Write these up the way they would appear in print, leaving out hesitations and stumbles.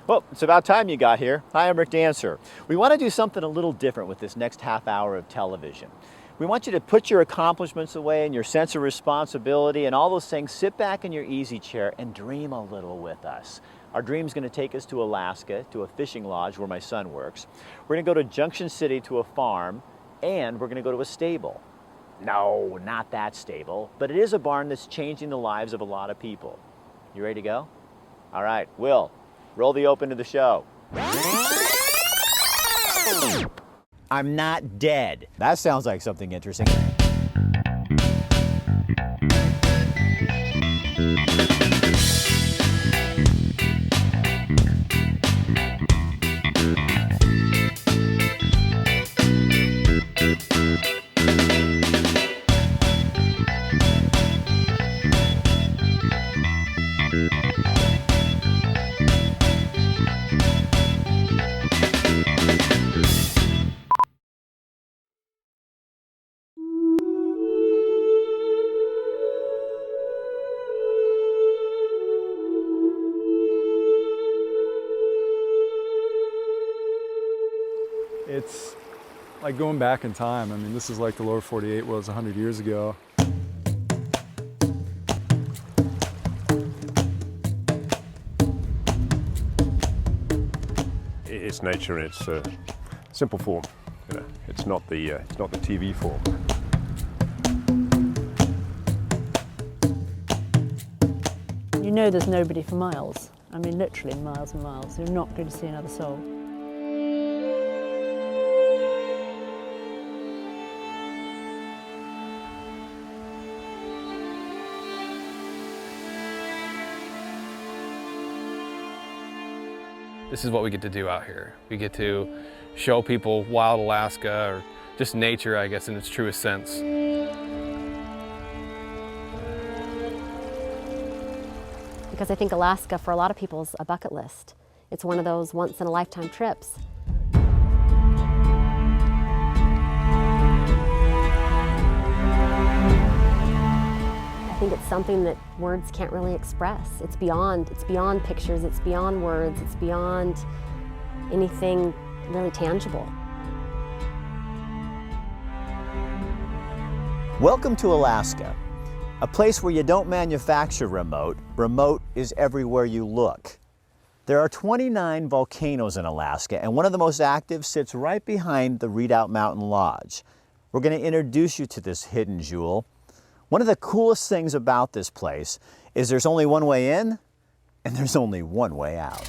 Well, it's about time you got here. Hi, I'm Rick Dancer. We want to do something a little different with this next half hour of television. We want you to put your accomplishments away and your sense of responsibility and all those things. Sit back in your easy chair and dream a little with us. Our dream's going to take us to Alaska, to a fishing lodge where my son works. We're going to go to Junction City to a farm, and we're going to go to a stable. No, not that stable, but it is a barn that's changing the lives of a lot of people. You ready to go? All right, Will, roll the open to the show. I'm not dead. That sounds like something interesting. It's like going back in time. I mean, this is like the lower 48 was 100 years ago. It's nature in its simple form. You know, it's not the TV form. You know there's nobody for miles. I mean, literally miles and miles. You're not going to see another soul. This is what we get to do out here. We get to show people wild Alaska, or just nature, I guess, in its truest sense. Because I think Alaska, for a lot of people, is a bucket list. It's one of those once-in-a-lifetime trips. I think it's something that words can't really express. It's beyond pictures, it's beyond words, it's beyond anything really tangible. Welcome to Alaska, a place where you don't manufacture remote. Remote is everywhere you look. There are 29 volcanoes in Alaska, and one of the most active sits right behind the Redoubt Mountain Lodge. We're going to introduce you to this hidden jewel. One of the coolest things about this place is there's only one way in and there's only one way out.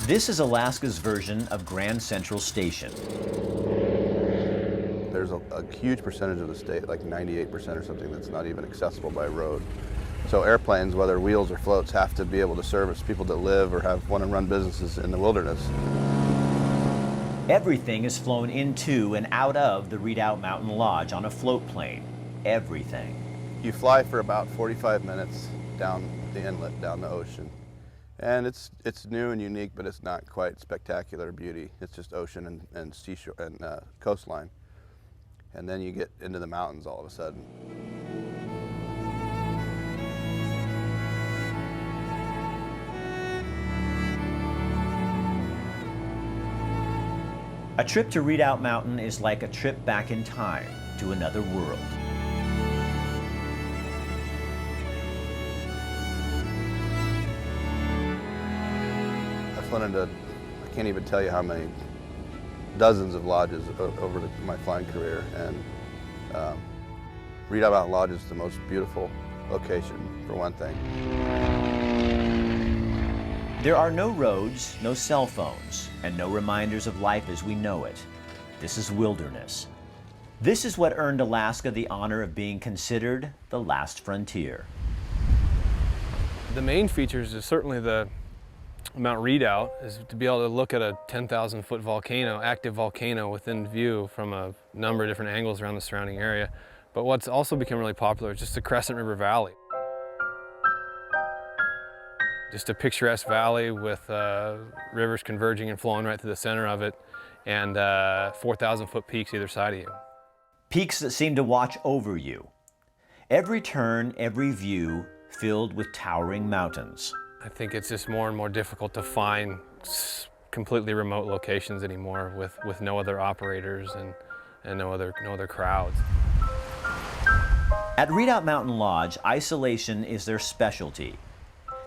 This is Alaska's version of Grand Central Station. There's a huge percentage of the state, like 98% or something, that's not even accessible by road. So airplanes, whether wheels or floats, have to be able to service people that live or want to run businesses in the wilderness. Everything is flown into and out of the Redoubt Mountain Lodge on a float plane. Everything. You fly for about 45 minutes down the inlet, down the ocean. And it's new and unique, but it's not quite spectacular beauty. It's just ocean and seashore and coastline. And then you get into the mountains all of a sudden. A trip to Redoubt Mountain is like a trip back in time to another world. I've flown into, I can't even tell you how many dozens of lodges over my flying career, and Redoubt Mountain Lodge is the most beautiful location, for one thing. There are no roads, no cell phones, and no reminders of life as we know it. This is wilderness. This is what earned Alaska the honor of being considered the last frontier. The main features is certainly the Mount Redoubt, is to be able to look at a 10,000 foot volcano, active volcano within view from a number of different angles around the surrounding area. But what's also become really popular is just the Crescent River Valley. Just a picturesque valley with rivers converging and flowing right through the center of it, and 4,000 foot peaks either side of you. Peaks that seem to watch over you. Every turn, every view filled with towering mountains. I think it's just more and more difficult to find completely remote locations anymore with no other operators and no other crowds. At Redoubt Mountain Lodge, isolation is their specialty.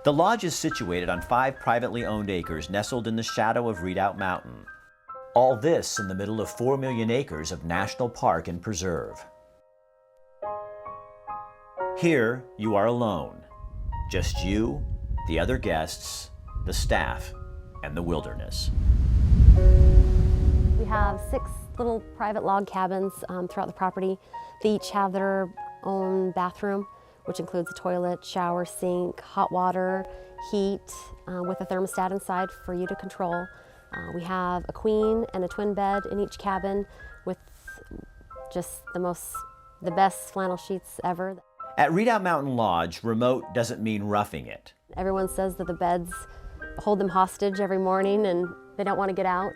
The lodge is situated on 5 privately owned acres nestled in the shadow of Redoubt Mountain. All this in the middle of 4 million acres of national park and preserve. Here, you are alone. Just you, the other guests, the staff, and the wilderness. We have 6 little private log cabins throughout the property. They each have their own bathroom, which includes a toilet, shower, sink, hot water, heat, with a thermostat inside for you to control. We have a queen and a twin bed in each cabin with just the best flannel sheets ever. At Redoubt Mountain Lodge, remote doesn't mean roughing it. Everyone says that the beds hold them hostage every morning and they don't want to get out.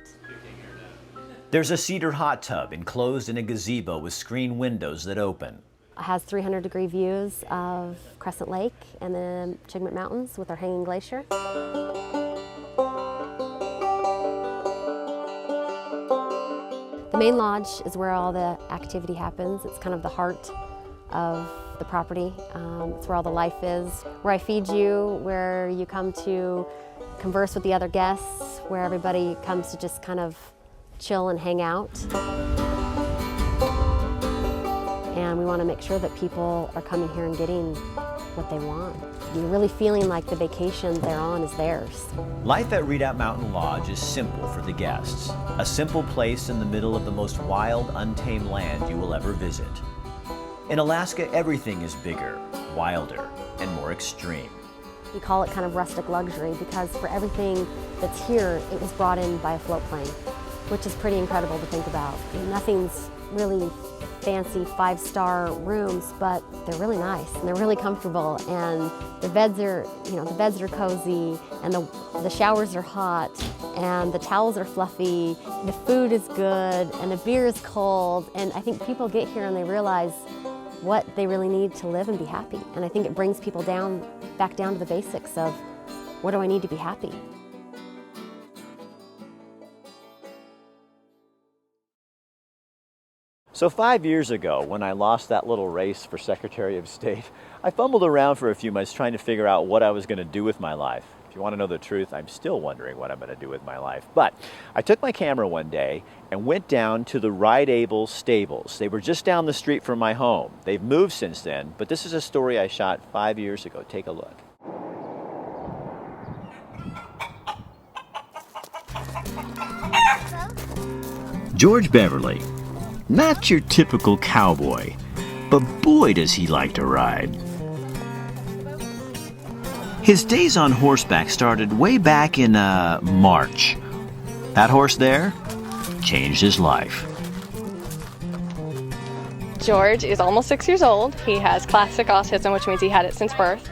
There's a cedar hot tub enclosed in a gazebo with screen windows that open. It has 300-degree views of Crescent Lake and the Chigmit Mountains with our hanging glacier. The main lodge is where all the activity happens. It's kind of the heart of the property. It's where all the life is, where I feed you, where you come to converse with the other guests, where everybody comes to just kind of chill and hang out. And we want to make sure that people are coming here and getting what they want. You're really feeling like the vacation they're on is theirs. Life at Redoubt Mountain Lodge is simple for the guests. A simple place in the middle of the most wild, untamed land you will ever visit. In Alaska, everything is bigger, wilder, and more extreme. We call it kind of rustic luxury because for everything that's here, it was brought in by a float plane, which is pretty incredible to think about. Nothing's really fancy 5-star rooms, but they're really nice and they're really comfortable, and the beds are, the beds are cozy, and the showers are hot, and the towels are fluffy, the food is good, and the beer is cold, and I think people get here and they realize what they really need to live and be happy. And I think it brings people back down to the basics of what do I need to be happy. So 5 years ago, when I lost that little race for Secretary of State, I fumbled around for a few months trying to figure out what I was going to do with my life. If you want to know the truth, I'm still wondering what I'm going to do with my life. But I took my camera one day and went down to the Redoubt stables. They were just down the street from my home. They've moved since then, but this is a story I shot 5 years ago. Take a look. George Beverly. Not your typical cowboy, but boy does he like to ride. His days on horseback started way back in March. That horse there changed his life. George is almost 6 years old. He has classic autism, which means he had it since birth.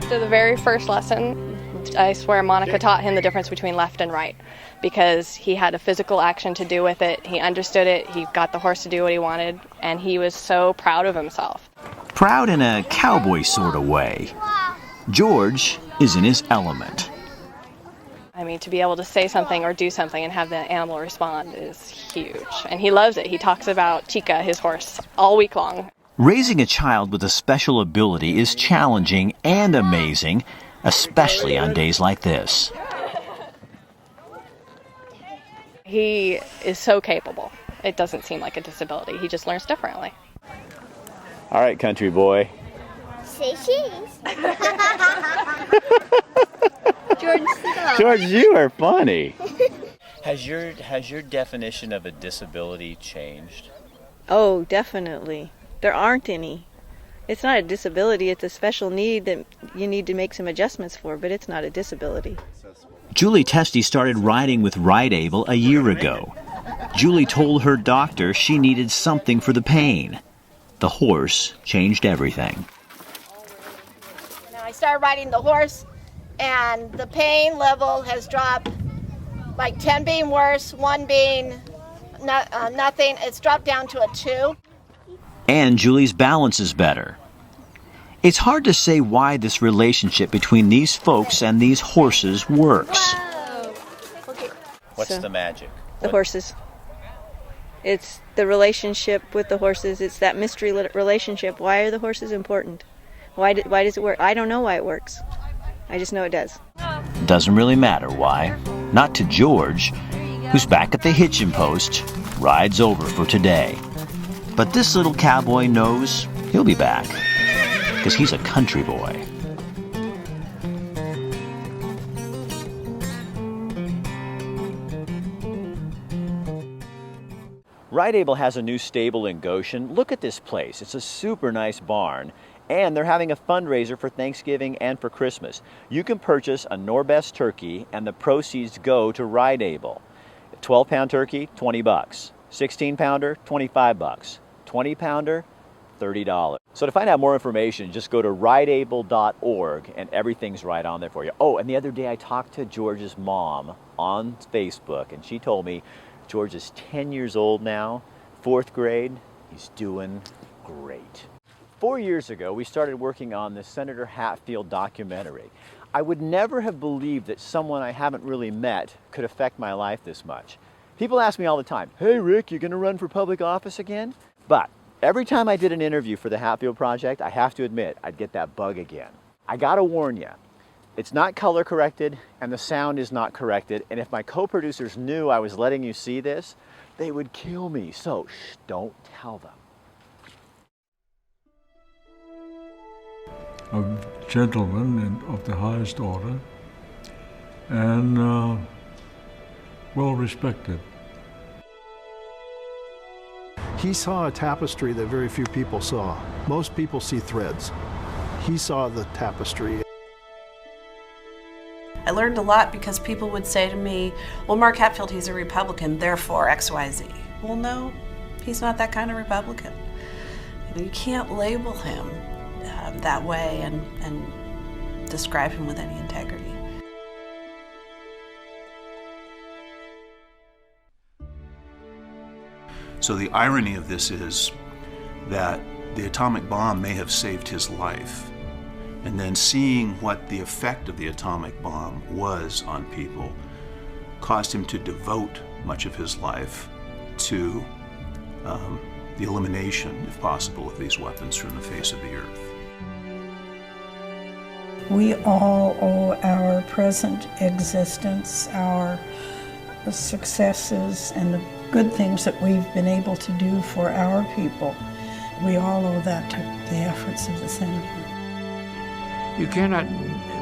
So the very first lesson, I swear Monica taught him the difference between left and right, because he had a physical action to do with it. He understood it. He got the horse to do what he wanted, and he was so proud of himself. Proud in a cowboy sort of way. George is in his element. I mean, to be able to say something or do something and have the animal respond is huge, and he loves it. He talks about Chica, his horse, all week long. Raising a child with a special ability is challenging and amazing, especially on days like this. He is so capable. It doesn't seem like a disability. He just learns differently. All right, country boy. Say cheese. George, you are funny. Has your definition of a disability changed? Oh, definitely. There aren't any. It's not a disability, it's a special need that you need to make some adjustments for, but it's not a disability. Julie Testy started riding with Redoubt a year ago. Julie told her doctor she needed something for the pain. The horse changed everything. Now I started riding the horse, and the pain level has dropped, like 10 being worse, 1 being nothing. It's dropped down to a 2. And Julie's balance is better. It's hard to say why this relationship between these folks and these horses works. What's the magic? The horses. It's the relationship with the horses. It's that mystery relationship. Why are the horses important? Why does it work? I don't know why it works. I just know it does. Doesn't really matter why. Not to George, who's back at the hitching post. Ride's over for today. But this little cowboy knows he'll be back, because he's a country boy. Rideable has a new stable in Goshen. Look at this place. It's a super nice barn. And they're having a fundraiser for Thanksgiving and for Christmas. You can purchase a Norbest turkey and the proceeds go to Rideable. A 12-pound turkey, 20 bucks. 16-pounder, 25 bucks. 20-pounder, $30. So to find out more information, just go to rideable.org and everything's right on there for you. Oh, and the other day I talked to George's mom on Facebook and she told me George is 10 years old now, 4th grade. He's doing great. 4 years ago, we started working on the Senator Hatfield documentary. I would never have believed that someone I haven't really met could affect my life this much. People ask me all the time, "Hey Rick, you gonna run for public office again?" But every time I did an interview for the Hatfield Project, I have to admit, I'd get that bug again. I gotta warn you, it's not color corrected and the sound is not corrected, and if my co-producers knew I was letting you see this, they would kill me, so shh, don't tell them. A gentleman of the highest order and well respected. He saw a tapestry that very few people saw. Most people see threads. He saw the tapestry. I learned a lot because people would say to me, well, Mark Hatfield, he's a Republican, therefore XYZ. Well, no, he's not that kind of Republican. You can't label him that way and describe him with any integrity. So the irony of this is that the atomic bomb may have saved his life, and then seeing what the effect of the atomic bomb was on people caused him to devote much of his life to the elimination, if possible, of these weapons from the face of the earth. We all owe our present existence, our successes, and the good things that we've been able to do for our people. We all owe that to the efforts of the Senator. You cannot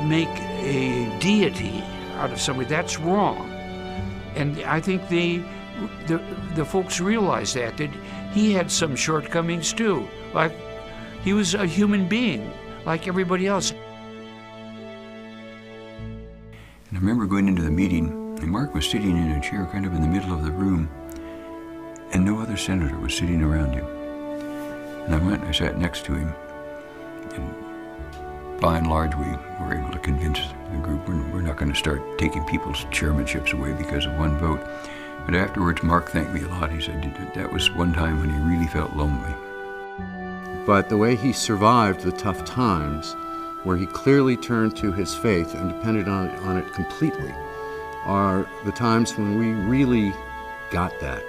make a deity out of somebody. That's wrong. And I think the folks realize that he had some shortcomings too. Like, he was a human being, like everybody else. And I remember going into the meeting, and Mark was sitting in a chair kind of in the middle of the room, and no other senator was sitting around him. And I went and I sat next to him, and by and large we were able to convince the group we're not going to start taking people's chairmanships away because of one vote. But afterwards Mark thanked me a lot. He said that was one time when he really felt lonely. But the way he survived the tough times, where he clearly turned to his faith and depended on it completely, are the times when we really got that.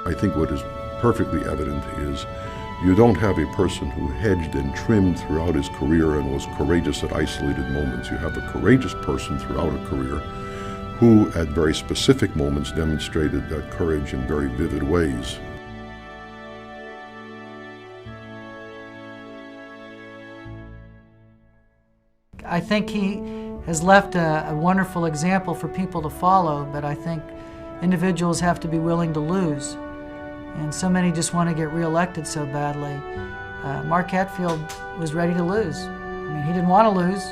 I think what is perfectly evident is you don't have a person who hedged and trimmed throughout his career and was courageous at isolated moments. You have a courageous person throughout a career who at very specific moments demonstrated that courage in very vivid ways. I think he has left a wonderful example for people to follow, but I think individuals have to be willing to lose. And so many just want to get reelected so badly. Mark Hatfield was ready to lose. I mean, he didn't want to lose,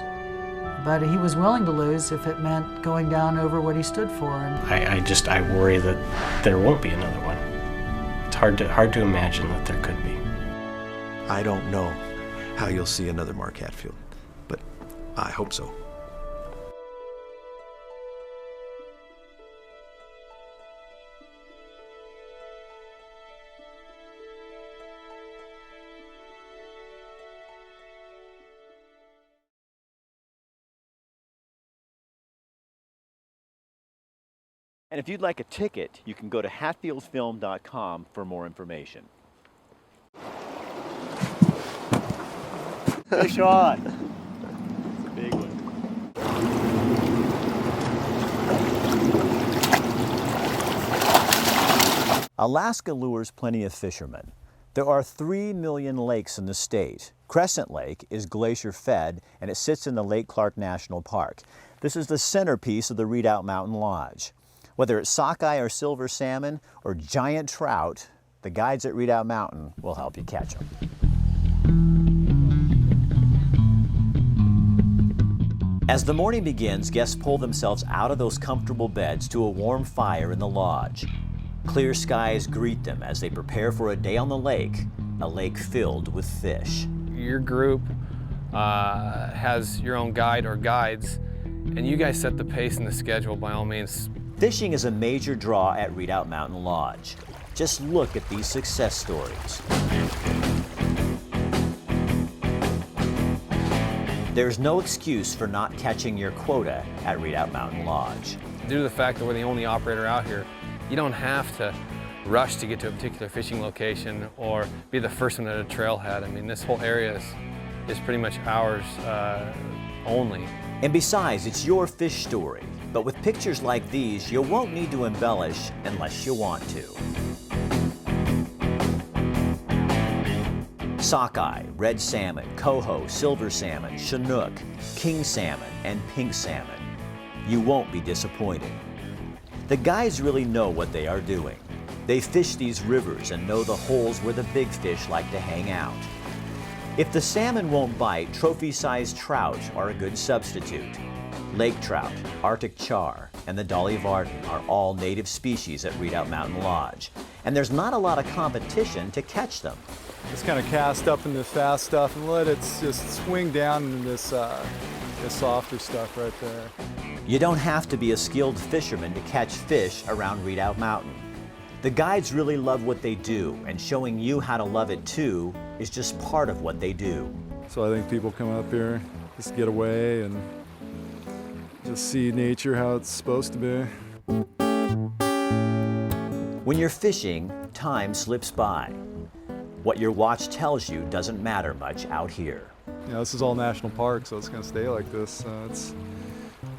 but he was willing to lose if it meant going down over what he stood for. And I worry that there won't be another one. It's hard to imagine that there could be. I don't know how you'll see another Mark Hatfield, but I hope so. And if you'd like a ticket, you can go to hatfieldfilm.com for more information. Fish on! It's a big one. Alaska lures plenty of fishermen. There are 3 million lakes in the state. Crescent Lake is glacier fed and it sits in the Lake Clark National Park. This is the centerpiece of the Redoubt Mountain Lodge. Whether it's sockeye or silver salmon or giant trout, the guides at Redoubt Mountain will help you catch them. As the morning begins, guests pull themselves out of those comfortable beds to a warm fire in the lodge. Clear skies greet them as they prepare for a day on the lake, a lake filled with fish. Your group has your own guide or guides, and you guys set the pace and the schedule by all means. Fishing is a major draw at Redoubt Mountain Lodge. Just look at these success stories. There's no excuse for not catching your quota at Redoubt Mountain Lodge. Due to the fact that we're the only operator out here, you don't have to rush to get to a particular fishing location or be the first one at a trailhead. I mean, this whole area is pretty much ours only. And besides, it's your fish story. But with pictures like these, you won't need to embellish unless you want to. Sockeye, red salmon, coho, silver salmon, chinook, king salmon, and pink salmon. You won't be disappointed. The guides really know what they are doing. They fish these rivers and know the holes where the big fish like to hang out. If the salmon won't bite, trophy-sized trout are a good substitute. Lake trout, Arctic char, and the Dolly Varden are all native species at Redoubt Mountain Lodge. And there's not a lot of competition to catch them. Just kind of cast up in the fast stuff and let it just swing down into this softer stuff right there. You don't have to be a skilled fisherman to catch fish around Redoubt Mountain. The guides really love what they do, and showing you how to love it too is just part of what they do. So I think people come up here just get away and just see nature how it's supposed to be. When you're fishing, time slips by. What your watch tells you doesn't matter much out here. You know, this is all national park, so it's going to stay like this. It's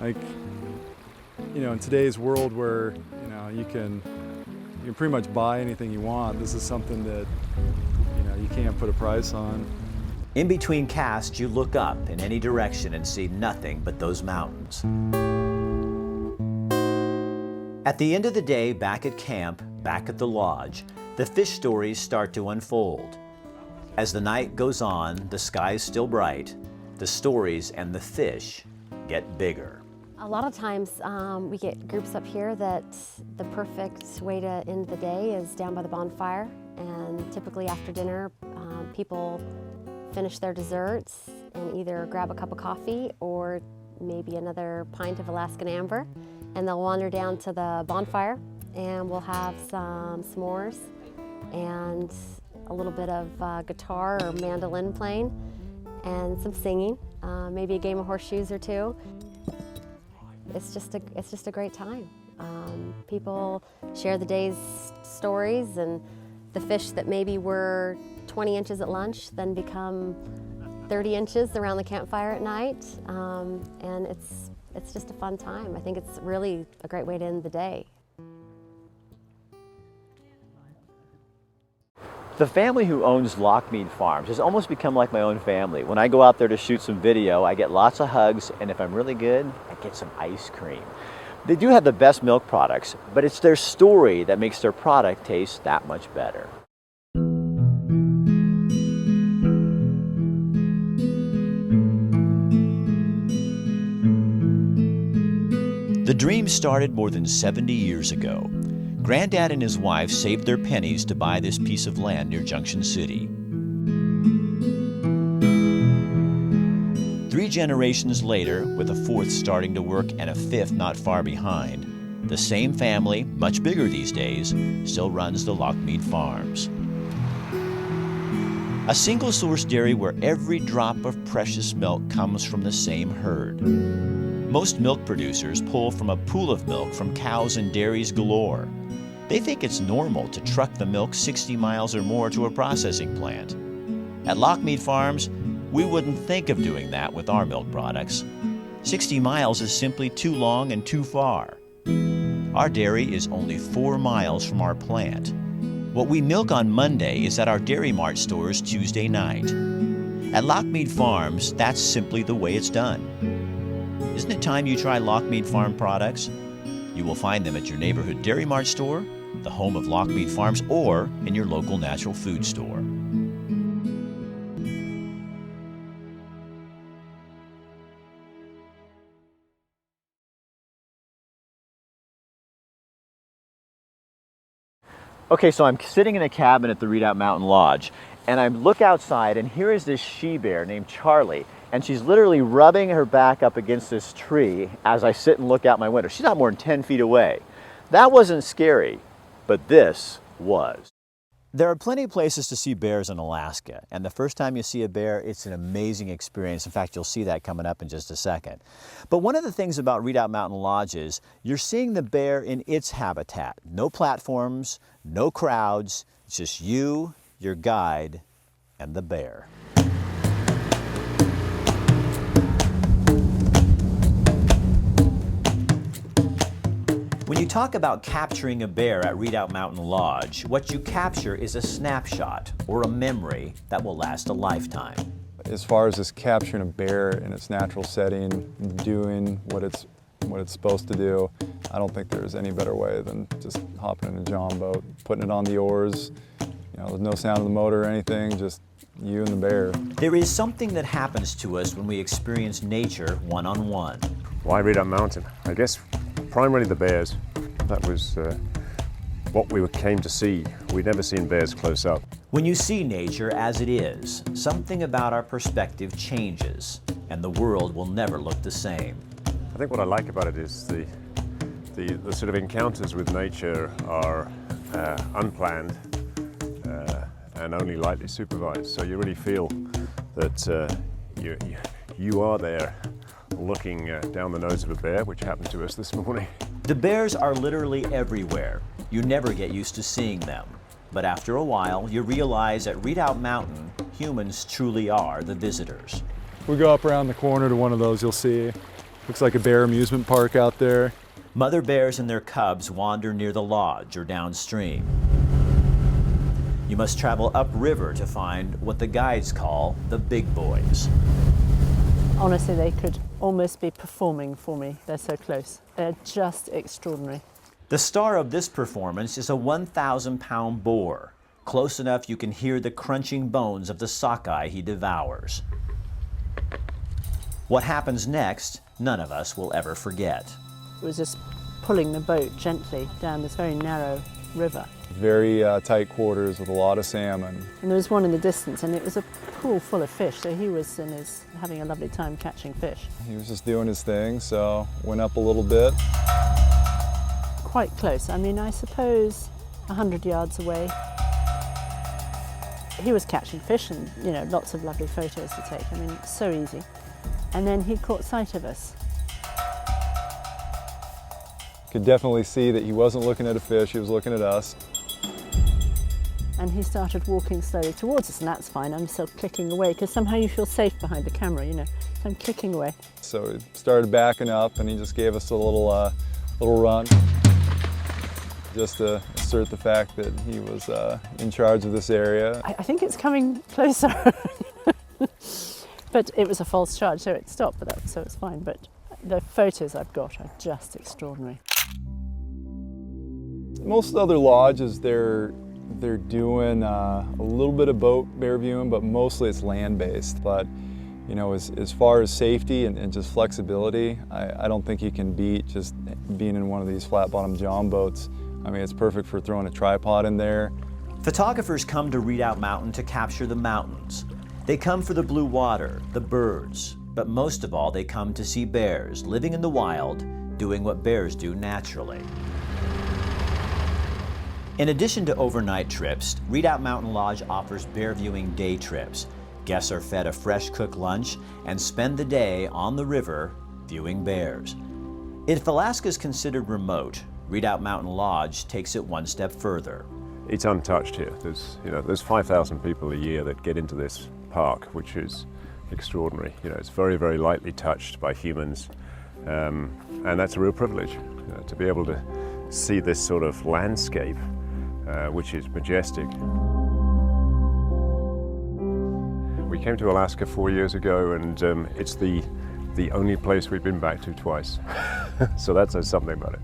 like, you know, in today's world where, you know, you can pretty much buy anything you want, this is something that, you know, you can't put a price on. In between casts, you look up in any direction and see nothing but those mountains. At the end of the day, back at camp, back at the lodge, the fish stories start to unfold. As the night goes on, the sky's still bright, the stories and the fish get bigger. A lot of times we get groups up here that the perfect way to end the day is down by the bonfire, and typically after dinner people finish their desserts and either grab a cup of coffee or maybe another pint of Alaskan Amber, and they'll wander down to the bonfire and we'll have some s'mores and a little bit of guitar or mandolin playing and some singing, maybe a game of horseshoes or two. It's just a great time. People share the day's stories, and the fish that maybe were 20 inches at lunch then become 30 inches around the campfire at night, and it's just a fun time. I think it's really a great way to end the day. The family who owns Lochmead Farms has almost become like my own family. When I go out there to shoot some video, I get lots of hugs, and if I'm really good, I get some ice cream. They do have the best milk products, but it's their story that makes their product taste that much better. The dream started more than 70 years ago. Granddad and his wife saved their pennies to buy this piece of land near Junction City. 3 generations later, with a 4th starting to work and a 5th not far behind, the same family, much bigger these days, still runs the Lochmead Farms. A single-source dairy where every drop of precious milk comes from the same herd. Most milk producers pull from a pool of milk from cows and dairies galore. They think it's normal to truck the milk 60 miles or more to a processing plant. At Lochmead Farms, we wouldn't think of doing that with our milk products. 60 miles is simply too long and too far. Our dairy is only 4 miles from our plant. What we milk on Monday is at our Dairy Mart stores Tuesday night. At Lochmead Farms, that's simply the way it's done. Isn't it time you try Lochmead Farm products? You will find them at your neighborhood Dairy Mart store, the home of Lochmead Farms, or in your local natural food store. Okay, so I'm sitting in a cabin at the Redoubt Mountain Lodge, and I look outside, and here is this she-bear named Charlie, and she's literally rubbing her back up against this tree as I sit and look out my window. She's not more than 10 feet away. That wasn't scary, but this was. There are plenty of places to see bears in Alaska, and the first time you see a bear, it's an amazing experience. In fact, you'll see that coming up in just a second. But one of the things about Redoubt Mountain Lodge is you're seeing the bear in its habitat. No platforms, no crowds, it's just you, your guide, and the bear. When you talk about capturing a bear at Redoubt Mountain Lodge, what you capture is a snapshot or a memory that will last a lifetime. As far as just capturing a bear in its natural setting, doing what it's supposed to do, I don't think there's any better way than just hopping in a john boat, putting it on the oars. You know, there's no sound of the motor or anything, just you and the bear. There is something that happens to us when we experience nature one-on-one. Why Redoubt Mountain? I guess primarily the bears. That was what we came to see. We'd never seen bears close up. When you see nature as it is, something about our perspective changes, and the world will never look the same. I think what I like about it is the sort of encounters with nature are unplanned and only lightly supervised. So you really feel that you are there looking down the nose of a bear, which happened to us this morning. The bears are literally everywhere. You never get used to seeing them. But after a while, you realize at Redoubt Mountain, humans truly are the visitors. We go up around the corner to one of those, you'll see. Looks like a bear amusement park out there. Mother bears and their cubs wander near the lodge or downstream. You must travel upriver to find what the guides call the big boys. Honestly, they could almost be performing for me. They're so close. They're just extraordinary. The star of this performance is a 1,000-pound boar, close enough you can hear the crunching bones of the sockeye he devours. What happens next, none of us will ever forget. It was just pulling the boat gently down this very narrow river. Very tight quarters with a lot of salmon. And there was one in the distance, and it was a pool full of fish, so he was having a lovely time catching fish. He was just doing his thing, so went up a little bit. Quite close. I mean, I suppose 100 yards away. He was catching fish and, you know, lots of lovely photos to take. I mean, it's so easy. And then he caught sight of us. Could definitely see that he wasn't looking at a fish, he was looking at us. And he started walking slowly towards us, and that's fine. I'm still clicking away, because somehow you feel safe behind the camera, you know. So I'm clicking away. So he started backing up, and he just gave us a little run, just to assert the fact that he was in charge of this area. I think it's coming closer. But it was a false charge, so it stopped, so it's fine. But the photos I've got are just extraordinary. Most other lodges, they're doing a little bit of boat bear viewing, but mostly it's land-based. But you know, as far as safety and just flexibility, I don't think you can beat just being in one of these flat-bottom john boats. I mean, it's perfect for throwing a tripod in there. Photographers come to Redoubt Mountain to capture the mountains. They come for the blue water, the birds, but most of all, they come to see bears living in the wild, doing what bears do naturally. In addition to overnight trips, Redoubt Mountain Lodge offers bear viewing day trips. Guests are fed a fresh cooked lunch and spend the day on the river viewing bears. If Alaska is considered remote, Redoubt Mountain Lodge takes it one step further. It's untouched here. There's 5,000 people a year that get into this park, which is extraordinary. It's very, very lightly touched by humans, and that's a real privilege to be able to see this sort of landscape, which is majestic. We came to Alaska 4 years ago, and it's the only place we've been back to twice. So that says something about it.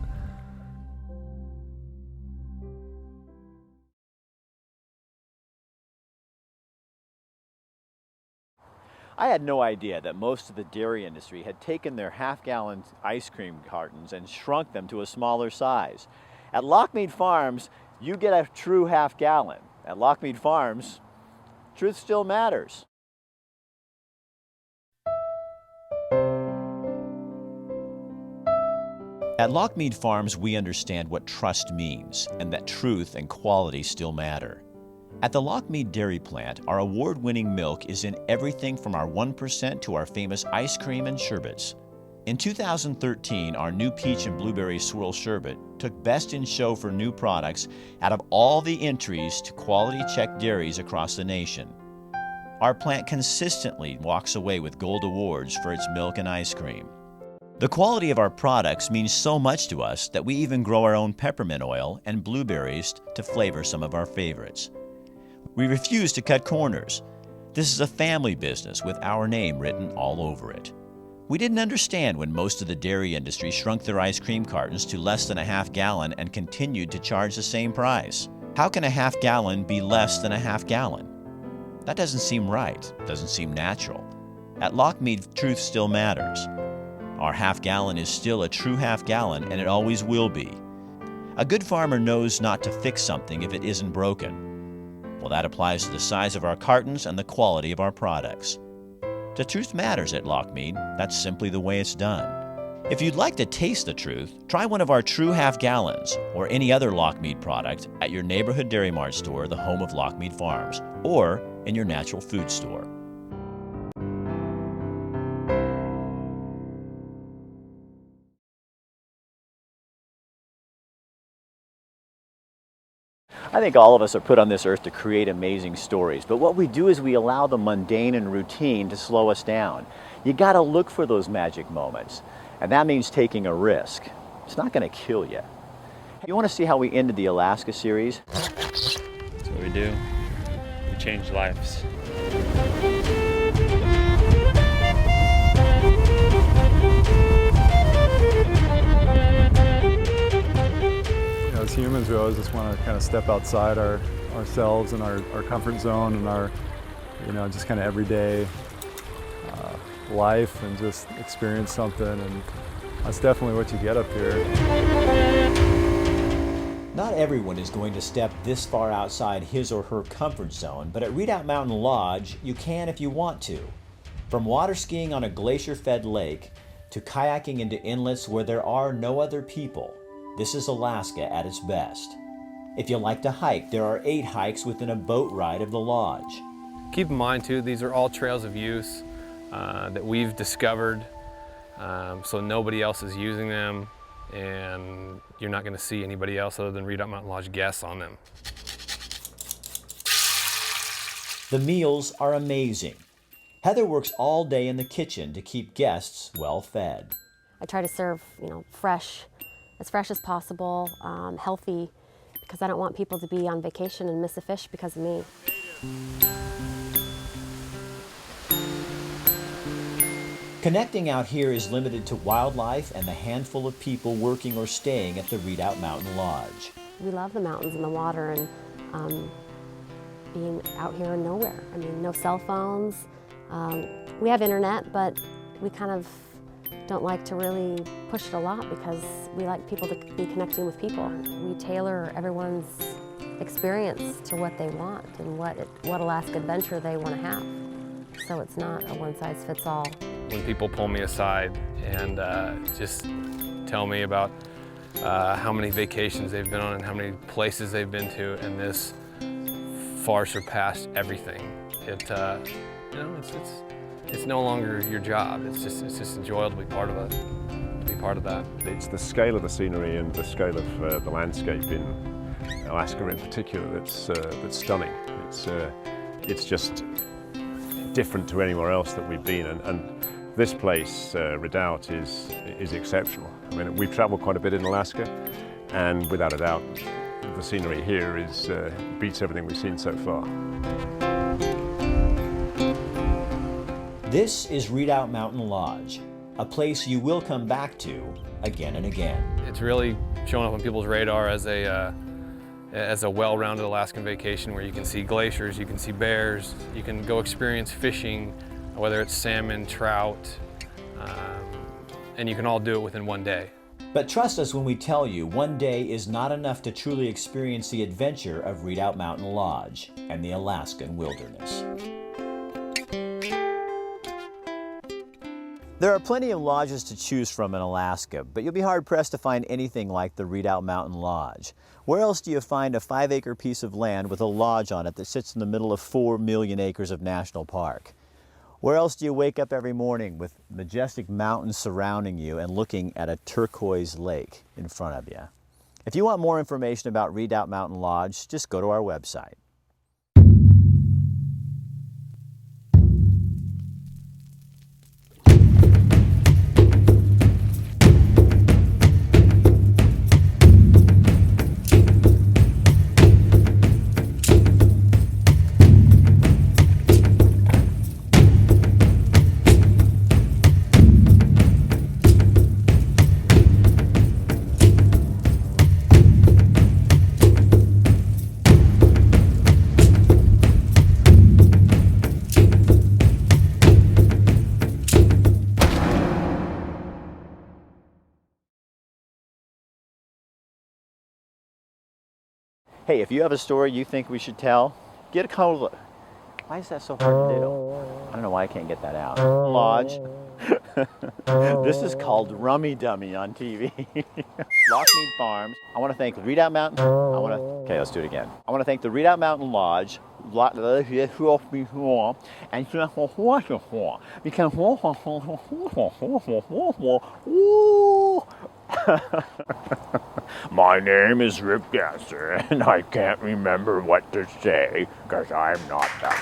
I had no idea that most of the dairy industry had taken their half-gallon ice cream cartons and shrunk them to a smaller size. At Lochmead Farms, you get a true half-gallon. At Lochmead Farms, truth still matters. At Lochmead Farms, we understand what trust means and that truth and quality still matter. At the Lochmead Dairy Plant, our award-winning milk is in everything from our 1% to our famous ice cream and sherbets. In 2013, our new peach and blueberry swirl sherbet took Best in Show for new products out of all the entries to quality check dairies across the nation. Our plant consistently walks away with gold awards for its milk and ice cream. The quality of our products means so much to us that we even grow our own peppermint oil and blueberries to flavor some of our favorites. We refuse to cut corners. This is a family business with our name written all over it. We didn't understand when most of the dairy industry shrunk their ice cream cartons to less than a half-gallon and continued to charge the same price. How can a half-gallon be less than a half-gallon? That doesn't seem right, doesn't seem natural. At Lochmead, truth still matters. Our half-gallon is still a true half-gallon, and it always will be. A good farmer knows not to fix something if it isn't broken. Well, that applies to the size of our cartons and the quality of our products. The truth matters at Lochmead. That's simply the way it's done. If you'd like to taste the truth, try one of our true half-gallons or any other Lochmead product at your neighborhood Dairy Mart store, the home of Lochmead Farms, or in your natural food store. I think all of us are put on this earth to create amazing stories, but what we do is we allow the mundane and routine to slow us down. You gotta look for those magic moments, and that means taking a risk. It's not gonna kill you. You wanna see how we ended the Alaska series? That's what we do. We change lives. As humans, we always just want to kind of step outside ourselves and our comfort zone and our, just kind of everyday life and just experience something, and that's definitely what you get up here. Not everyone is going to step this far outside his or her comfort zone, but at Redoubt Mountain Lodge, you can if you want to. From water skiing on a glacier-fed lake to kayaking into inlets where there are no other people, this is Alaska at its best. If you like to hike, there are 8 hikes within a boat ride of the lodge. Keep in mind too, these are all trails of use that we've discovered, so nobody else is using them, and you're not going to see anybody else other than Redoubt Mountain Lodge guests on them. The meals are amazing. Heather works all day in the kitchen to keep guests well fed. I try to serve, as fresh as possible, healthy, because I don't want people to be on vacation and miss a fish because of me. Connecting out here is limited to wildlife and the handful of people working or staying at the Redoubt Mountain Lodge. We love the mountains and the water and being out here in nowhere. I mean, no cell phones. We have internet, but we kind of don't like to really push it a lot because we like people to be connecting with people. We tailor everyone's experience to what they want and what Alaska adventure they want to have. So it's not a one-size-fits-all. When people pull me aside and just tell me about how many vacations they've been on and how many places they've been to, and this far surpassed everything. It's it's no longer your job. It's just enjoyable to be part of that. It's the scale of the scenery and the scale of the landscape in Alaska in particular that's stunning. It's just different to anywhere else that we've been, and this place, Redoubt, is exceptional. I mean, we've traveled quite a bit in Alaska, and without a doubt, the scenery here beats everything we've seen so far. This is Redoubt Mountain Lodge, a place you will come back to again and again. It's really showing up on people's radar as a well-rounded Alaskan vacation where you can see glaciers, you can see bears, you can go experience fishing, whether it's salmon, trout, and you can all do it within one day. But trust us when we tell you one day is not enough to truly experience the adventure of Redoubt Mountain Lodge and the Alaskan wilderness. There are plenty of lodges to choose from in Alaska, but you'll be hard-pressed to find anything like the Redoubt Mountain Lodge. Where else do you find a 5-acre piece of land with a lodge on it that sits in the middle of 4 million acres of national park? Where else do you wake up every morning with majestic mountains surrounding you and looking at a turquoise lake in front of you? If you want more information about Redoubt Mountain Lodge, just go to our website. Hey, if you have a story you think we should tell, get a hold of it. Why is that so hard to do? I don't know why I can't get that out. Lodge. This is called Rummy Dummy on TV. Lochmead Farms. I want to thank Redoubt Mountain. Okay, let's do it again. I want to thank the Redoubt Mountain Lodge. My name is Rip Gasser, and I can't remember what to say because I'm not that.